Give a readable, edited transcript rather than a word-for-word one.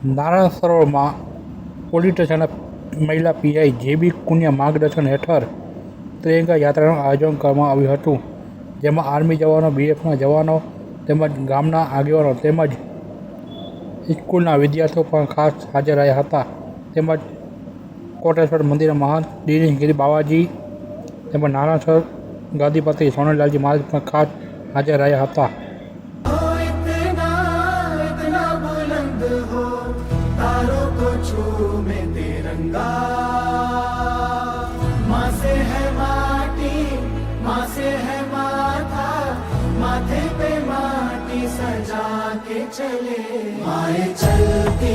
Narayan સરોવરમાં police સ્ટેશનના મહિલા PI જેબી કુનિયા માર્ગદર્શન હેઠળ ત્રિરંગા યાત્રાનું આયોજન કરવામાં આવ્યું હતું, જેમાં આર્મી જવાનો, બીએસએફના જવાનો તેમજ ગામના આગેવાનો તેમજ સ્કૂલના વિદ્યાર્થીઓ પણ ખાસ હાજર રહ્યા હતા. તેમજ કોટેશ્વર મંદિરના મહંત દિનેશગીરી બાવાજી તેમજ નારાયણ ગાદીપતિ સોનલાલજી મહારાજ પણ ખાસ હાજર રહ્યા હતા. माँ से है माटी, माँ से है माथा, माथे पे माटी सजा के चले, माए चलती